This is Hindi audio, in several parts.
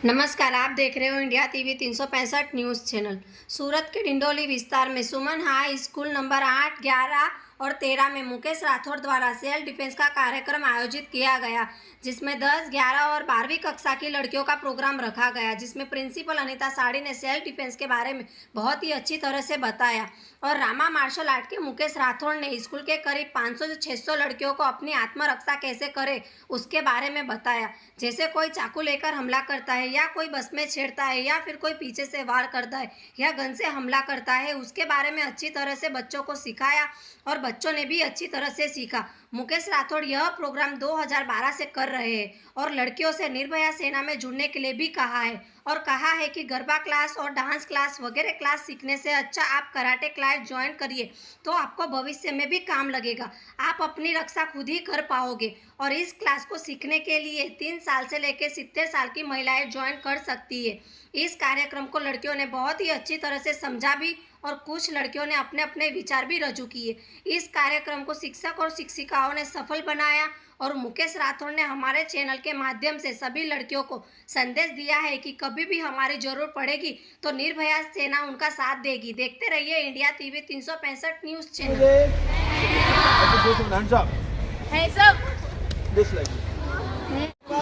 नमस्कार, आप देख रहे हो इंडिया टीवी 365 न्यूज़ चैनल। सूरत के डिंडोली विस्तार में सुमन हाई स्कूल नंबर 8, 11 और 13 में मुकेश राठौड़ द्वारा सेल्फ डिफेंस का कार्यक्रम आयोजित किया गया, जिसमें 10, 11 और 12वीं कक्षा की लड़कियों का प्रोग्राम रखा गया, जिसमें प्रिंसिपल अनीता साड़ी ने सेल्फ डिफेंस के बारे में बहुत ही अच्छी तरह से बताया और रामा मार्शल आर्ट के मुकेश राठौड़ ने स्कूल के करीब 500 से 600 लड़कियों को अपनी आत्मरक्षा कैसे करे उसके बारे में बताया। जैसे कोई चाकू लेकर हमला करता है या कोई बस में छेड़ता है या फिर कोई पीछे से वार करता है या गन से हमला करता है, उसके बारे में अच्छी तरह से बच्चों को सिखाया और बच्चों ने भी अच्छी तरह से सीखा। मुकेश राठौड़ यह प्रोग्राम 2012 से कर रहे हैं और लड़कियों से निर्भया सेना में जुड़ने के लिए भी कहा है और कहा है कि गरबा क्लास और डांस क्लास वगैरह क्लास सीखने से अच्छा आप कराटे क्लास ज्वाइन करिए तो आपको भविष्य में भी काम लगेगा। आप अपनी रक्षा खुद ही कर पाओगे और इस क्लास को सीखने के लिए 3 साल से लेकर 70 साल की महिलाएं ज्वाइन कर सकती है। इस कार्यक्रम को लड़कियों ने बहुत ही अच्छी तरह से समझा भी और कुछ लड़कियों ने अपने अपने विचार भी रजू किए। इस कार्यक्रम को शिक्षक और शिक्षिकाओं ने सफल बनाया और मुकेश राठौड़ ने हमारे चैनल के माध्यम से सभी लड़कियों को संदेश दिया है कि कभी भी हमारी जरूरत पड़ेगी तो निर्भया सेना उनका साथ देगी। देखते रहिए इंडिया टीवी 365 न्यूज़ चैनल।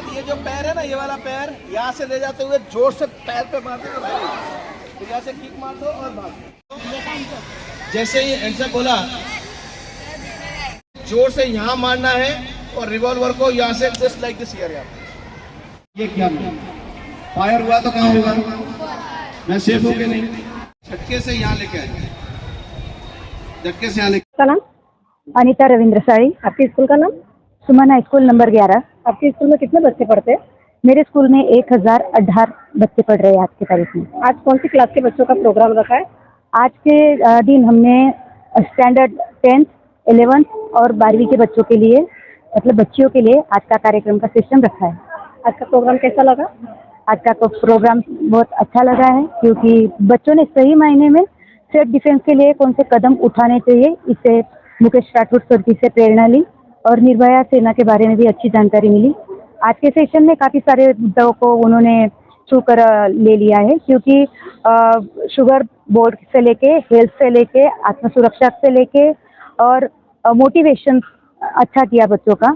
ये जो पैर है ना, ये वाला पैर यहाँ से ले जाते हुए जोर से पैर पे मार दो, तो यहाँ से किक मार दो और भाग दो। जैसे ही ऐसा बोला, जोर से यहाँ मारना है और रिवॉल्वर को यहाँ से जस्ट लाइक दिस हियर। ये क्या फायर हुआ तो कहाँ होगा? मैं सेफ हो के नहीं, झटके से यहाँ लेके आए, झटके से यहाँ लेके। नाम अनीता रविंद्र साड़ी। आपके स्कूल का नाम? सुमन हाई स्कूल नंबर 11। आपके स्कूल में कितने बच्चे पढ़ते हैं? मेरे स्कूल में 1018 बच्चे पढ़ रहे हैं आज की तारीख में। आज कौन सी क्लास के बच्चों का प्रोग्राम रखा है? आज के दिन हमने स्टैंडर्ड 10th, 11th और 12वीं के बच्चों के लिए, मतलब बच्चियों के लिए आज का कार्यक्रम का सिस्टम रखा है। आज का प्रोग्राम कैसा लगा? आज का प्रोग्राम बहुत अच्छा लगा है क्योंकि बच्चों ने सही मायने में सेल्फ डिफेंस के लिए कौन से कदम उठाने चाहिए, इससे मुकेश राठौड़ सर जी से प्रेरणा ली और निर्भया सेना के बारे में भी अच्छी जानकारी मिली। आज के सेशन में काफ़ी सारे मुद्दों को उन्होंने छूकर ले लिया है क्योंकि शुगर बोर्ड से लेके, हेल्थ से लेके, आत्म सुरक्षा से लेके और मोटिवेशन अच्छा किया बच्चों का।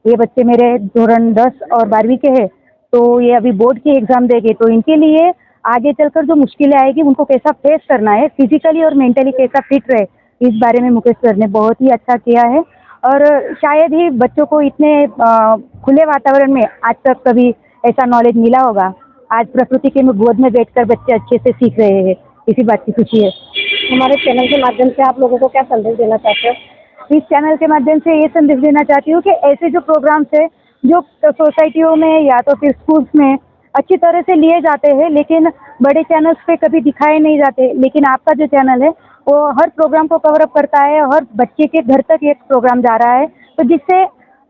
ये बच्चे मेरे धोरण 10 और 12वीं के हैं, तो ये अभी बोर्ड की एग्ज़ाम देंगे, तो इनके लिए आगे चलकर जो मुश्किलें आएगी उनको कैसा फेस करना है, फिजिकली और मेंटली कैसा फिट रहे, इस बारे में मुकेश सर ने बहुत ही अच्छा किया है। और शायद ही बच्चों को इतने खुले वातावरण में आज तक कभी ऐसा नॉलेज मिला होगा। आज प्रकृति के गोद में बैठकर बच्चे अच्छे से सीख रहे हैं, इसी बात की खुशी है। हमारे चैनल के माध्यम से आप लोगों को क्या संदेश देना चाहते हो? इस चैनल के माध्यम से ये संदेश देना चाहती हूँ कि ऐसे जो प्रोग्राम्स है जो सोसाइटियों में या तो फिर स्कूल्स में अच्छी तरह से लिए जाते हैं लेकिन बड़े चैनल्स पे कभी दिखाए नहीं जाते, लेकिन आपका जो चैनल है वो हर प्रोग्राम को कवर अप करता है, हर बच्चे के घर तक ये प्रोग्राम जा रहा है, तो जिससे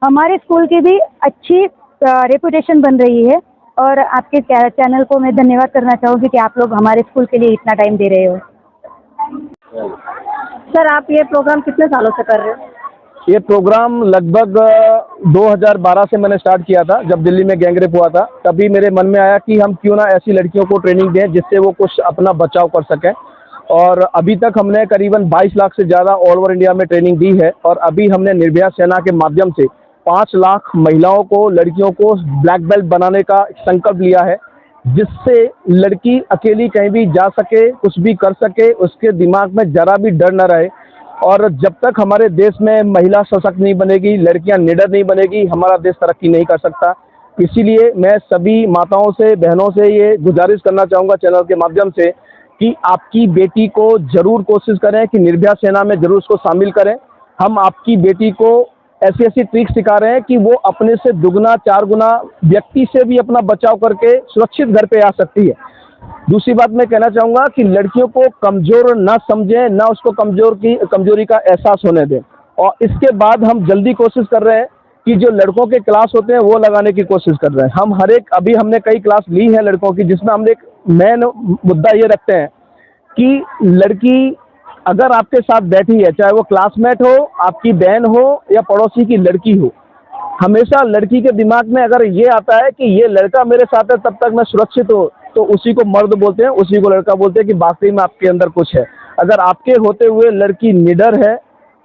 हमारे स्कूल की भी अच्छी रेपुटेशन बन रही है। और आपके चैनल को मैं धन्यवाद करना चाहूँगी कि आप लोग हमारे स्कूल के लिए इतना टाइम दे रहे हो। सर, आप ये प्रोग्राम कितने सालों से कर रहे हो? ये प्रोग्राम लगभग 2012 से मैंने स्टार्ट किया था। जब दिल्ली में गैंगरेप हुआ था तभी मेरे मन में आया कि हम क्यों ना ऐसी लड़कियों को ट्रेनिंग दें जिससे वो कुछ अपना बचाव कर सकें। और अभी तक हमने करीबन 22 लाख से ज़्यादा ऑल ओवर इंडिया में ट्रेनिंग दी है और अभी हमने निर्भया सेना के माध्यम से 5 लाख महिलाओं को, लड़कियों को ब्लैक बेल्ट बनाने का संकल्प लिया है, जिससे लड़की अकेली कहीं भी जा सके, कुछ भी कर सके, उसके दिमाग में ज़रा भी डर न रहे। और जब तक हमारे देश में महिला सशक्त नहीं बनेगी, लड़कियां निडर नहीं बनेगी, हमारा देश तरक्की नहीं कर सकता। इसीलिए मैं सभी माताओं से, बहनों से ये गुजारिश करना चाहूँगा चैनल के माध्यम से कि आपकी बेटी को ज़रूर कोशिश करें कि निर्भया सेना में ज़रूर उसको शामिल करें। हम आपकी बेटी को ऐसी ऐसी ट्रिक सिखा रहे हैं कि वो अपने से दुगना 4 गुना व्यक्ति से भी अपना बचाव करके सुरक्षित घर पे आ सकती है। दूसरी बात मैं कहना चाहूँगा कि लड़कियों को कमज़ोर ना समझें, ना उसको कमजोरी का एहसास होने दें। और इसके बाद हम जल्दी कोशिश कर रहे हैं कि जो लड़कों के क्लास होते हैं वो लगाने की कोशिश कर रहे हैं। हम अभी हमने कई क्लास ली है लड़कों की, जिसमें हम एक मेन मुद्दा ये रखते हैं कि लड़की अगर आपके साथ बैठी है, चाहे वो क्लासमेट हो, आपकी बहन हो या पड़ोसी की लड़की हो, हमेशा लड़की के दिमाग में अगर ये आता है कि ये लड़का मेरे साथ है तब तक मैं सुरक्षित हूँ, तो उसी को मर्द बोलते हैं, उसी को लड़का बोलते हैं कि वाकई में आपके अंदर कुछ है। अगर आपके होते हुए लड़की निडर है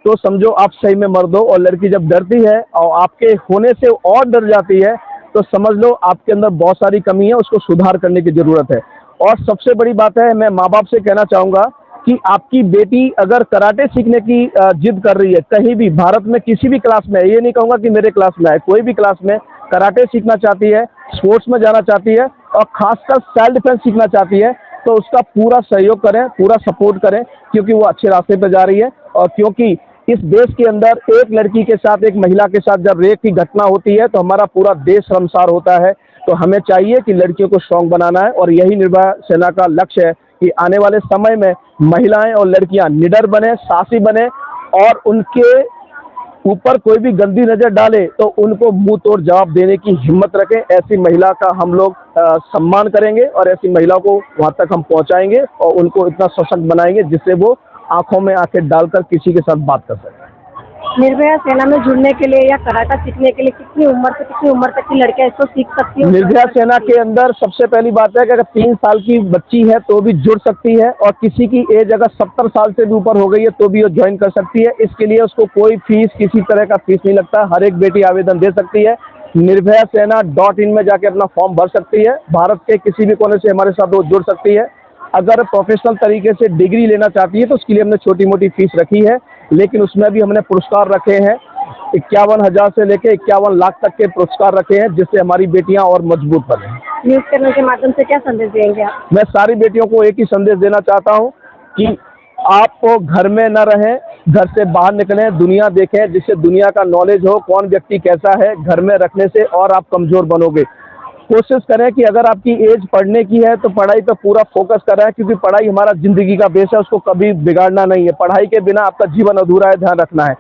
तो समझो आप सही में मर्द हो, और लड़की जब डरती है और आपके होने से और डर जाती है तो समझ लो आपके अंदर बहुत सारी कमी है, उसको सुधार करने की ज़रूरत है। और सबसे बड़ी बात है, मैं माँ बाप से कहना चाहूँगा कि आपकी बेटी अगर कराटे सीखने की जिद कर रही है, कहीं भी भारत में किसी भी क्लास में, ये नहीं कहूँगा कि मेरे क्लास में है, कोई भी क्लास में कराटे सीखना चाहती है, स्पोर्ट्स में जाना चाहती है और खासकर सेल्फ डिफेंस सीखना चाहती है, तो उसका पूरा सहयोग करें, पूरा सपोर्ट करें, क्योंकि वो अच्छे रास्ते पर जा रही है। और क्योंकि इस देश के अंदर एक लड़की के साथ, एक महिला के साथ जब रेप की घटना होती है तो हमारा पूरा देश शर्मसार होता है। तो हमें चाहिए कि लड़कियों को स्ट्रांग बनाना है, और यही निर्भया सेना का लक्ष्य है कि आने वाले समय में महिलाएं और लड़कियां निडर बने, साहसी बने, और उनके ऊपर कोई भी गंदी नजर डाले तो उनको मुंह तोड़ जवाब देने की हिम्मत रखें। ऐसी महिला का हम लोग सम्मान करेंगे और ऐसी महिलाओं को वहां तक हम पहुंचाएंगे और उनको इतना सशक्त बनाएंगे जिससे वो आंखों में आंखें डालकर किसी के साथ बात कर सकें। निर्भया सेना में जुड़ने के लिए या कराटा सीखने के लिए कितनी उम्र से कितनी उम्र तक की लड़कियां इसको सीख सकती है? निर्भया सेना के अंदर सबसे पहली बात है कि अगर 3 साल की बच्ची है तो भी जुड़ सकती है, और किसी की एज अगर 70 साल से भी ऊपर हो गई है तो भी वो ज्वाइन कर सकती है। इसके लिए उसको कोई फीस, किसी तरह का फीस नहीं लगता, हर एक बेटी आवेदन दे सकती है। निर्भया सेना .in में जाके अपना फॉर्म भर सकती है, भारत के किसी भी कोने से हमारे साथ वो जुड़ सकती है। अगर प्रोफेशनल तरीके से डिग्री लेना चाहती है तो उसके लिए हमने छोटी मोटी फीस रखी है, लेकिन उसमें भी हमने पुरस्कार रखे हैं, 51,000 से लेकर 51 लाख तक के पुरस्कार रखे हैं, जिससे हमारी बेटियां और मजबूत बने। न्यूज चैनल के माध्यम से क्या संदेश देंगे आप? मैं सारी बेटियों को एक ही संदेश देना चाहता हूं कि आप घर में न रहें, घर से बाहर निकलें, दुनिया देखें, जिससे दुनिया का नॉलेज हो, कौन व्यक्ति कैसा है। घर में रखने से और आप कमज़ोर बनोगे। कोशिश करें कि अगर आपकी एज पढ़ने की है तो पढ़ाई पर पूरा फोकस करें, क्योंकि पढ़ाई हमारा ज़िंदगी का बेस है, उसको कभी बिगाड़ना नहीं है। पढ़ाई के बिना आपका जीवन अधूरा है, ध्यान रखना है।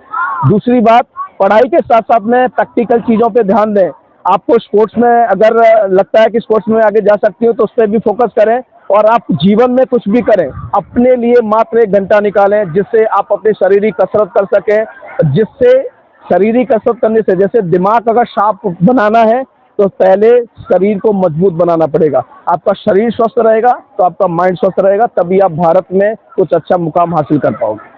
दूसरी बात, पढ़ाई के साथ साथ में प्रैक्टिकल चीज़ों पे ध्यान दें। आपको स्पोर्ट्स में अगर लगता है कि स्पोर्ट्स में आगे जा सकती हो तो उस पर भी फोकस करें, और आप जीवन में कुछ भी करें, अपने लिए मात्र 1 घंटा निकालें, जिससे आप अपनी शारीरिक कसरत कर सकें। जिससे शारीरिक कसरत करने से, जैसे दिमाग अगर शार्प बनाना है तो पहले शरीर को मजबूत बनाना पड़ेगा। आपका शरीर स्वस्थ रहेगा तो आपका माइंड स्वस्थ रहेगा, तभी आप भारत में कुछ अच्छा मुकाम हासिल कर पाओगे।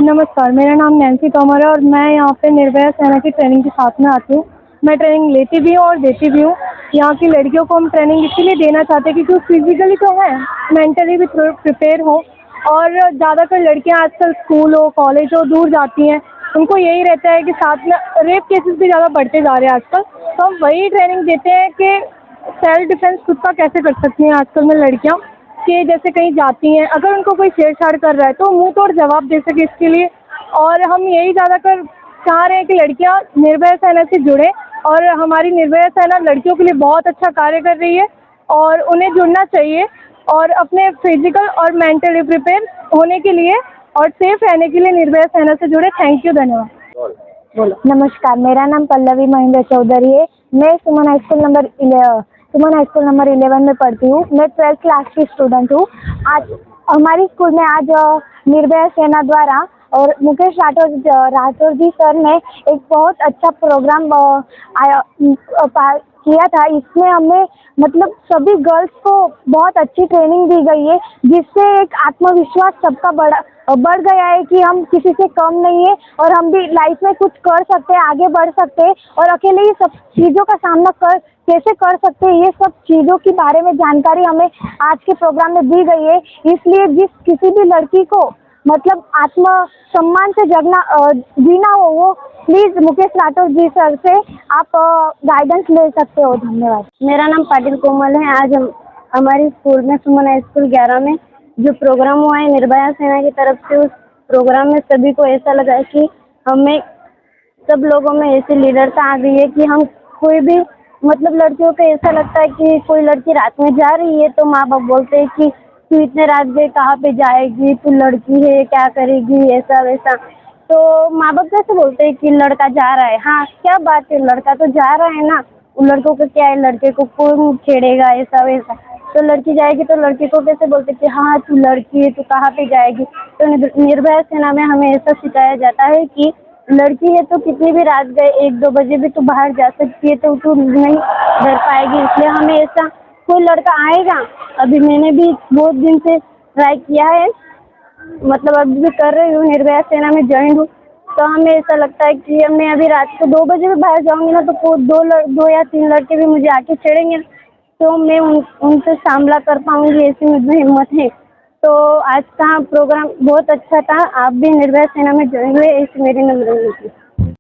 नमस्कार, मेरा नाम नैन्सी तोमर है और मैं यहाँ पे निर्भया सेना की ट्रेनिंग के साथ में आती हूँ। मैं ट्रेनिंग लेती भी हूँ और देती भी हूँ। यहाँ की लड़कियों को हम ट्रेनिंग इसलिए देना चाहते हैं क्योंकि फिजिकली तो है, मेंटली भी प्रिपेयर हो। और ज़्यादातर लड़कियाँ आजकल स्कूल हो, कॉलेज हो, दूर जाती हैं, उनको यही रहता है कि साथ में रेप केसेस भी ज़्यादा बढ़ते जा रहे हैं आजकल। तो हम वही ट्रेनिंग देते हैं कि सेल्फ डिफेंस खुद का कैसे कर सकती हैं आजकल में लड़कियाँ, कि जैसे कहीं जाती हैं, अगर उनको कोई छेड़छाड़ कर रहा है तो मुंह तोड़ जवाब दे सके इसके लिए। और हम यही ज़्यादातर चाह रहे हैं कि लड़कियाँ निर्भया सेना से जुड़ें, और हमारी निर्भया सेना लड़कियों के लिए बहुत अच्छा कार्य कर रही है और उन्हें जुड़ना चाहिए, और अपने फिजिकल और मेंटली प्रिपेयर होने के लिए और सेफ रहने के लिए निर्भया सेना से जुड़े। थैंक यू, धन्यवाद। बोलो। नमस्कार, मेरा नाम पल्लवी महेंद्र चौधरी है। मैं सुमन हाई स्कूल नंबर 11 में पढ़ती हूँ। मैं 12th क्लास की स्टूडेंट हूँ। आज हमारी स्कूल में आज निर्भया सेना द्वारा और मुकेश राठौर जी सर ने एक बहुत अच्छा प्रोग्राम किया था। इसमें हमें मतलब सभी गर्ल्स को बहुत अच्छी ट्रेनिंग दी गई है, जिससे एक आत्मविश्वास सबका बढ़ गया है कि हम किसी से कम नहीं है और हम भी लाइफ में कुछ कर सकते हैं, आगे बढ़ सकते हैं और अकेले ही सब चीज़ों का सामना कैसे कर सकते हैं, ये सब चीज़ों के बारे में जानकारी हमें आज के प्रोग्राम में दी गई है। इसलिए जिस किसी भी लड़की को मतलब आत्म सम्मान से जीना हो, वो प्लीज़ मुकेश राठौर जी सर से आप गाइडेंस ले सकते हो। धन्यवाद। मेरा नाम पाटिल कोमल है। आज हमारी स्कूल में सुमन हाई स्कूल 11 में जो प्रोग्राम हुआ है निर्भया सेना की तरफ से, उस प्रोग्राम में सभी को ऐसा लगा कि हमें सब लोगों में ऐसी लीडरता आ गई है कि हम कोई भी मतलब लड़कियों को ऐसा लगता है कि कोई लड़की रात में जा रही है तो माँ बाप बोलते हैं कि तू इतने रात गए कहाँ पे जाएगी, तू लड़की है क्या करेगी, ऐसा वैसा। तो माँ बाप कैसे बोलते हैं कि लड़का जा रहा है, हाँ क्या बात है, लड़का तो जा रहा है ना, लड़कों को क्या है, लड़के को कौन छेड़ेगा, ऐसा वैसा। तो लड़की जाएगी तो लड़के को कैसे बोलते कि हाँ तू लड़की है, तू कहाँ पे जाएगी। तो निर्भया सेना में हमें ऐसा सिखाया जाता है कि लड़की है तो कितनी भी रात गए 1-2 बजे भी तू बाहर जा सकती है, तो तू नहीं डर पाएगी। इसलिए हमें ऐसा कोई लड़का आएगा, अभी मैंने भी बहुत दिन से ट्राई किया है, मतलब अभी भी कर रही हूँ, निर्भया सेना में ज्वाइन हूँ, तो हमें ऐसा लगता है कि मैं अभी रात को 2 बजे भी बाहर जाऊँगी ना तो 2 या 3 लड़के भी मुझे आके छेड़ेंगे, तो मैं उनसे सामना कर पाऊँगी, ऐसी मुझे हिम्मत है। तो आज का प्रोग्राम बहुत अच्छा था, आप भी निर्भया सेना में ज्वाइन हुए, ऐसी मेरी नम्र विनती।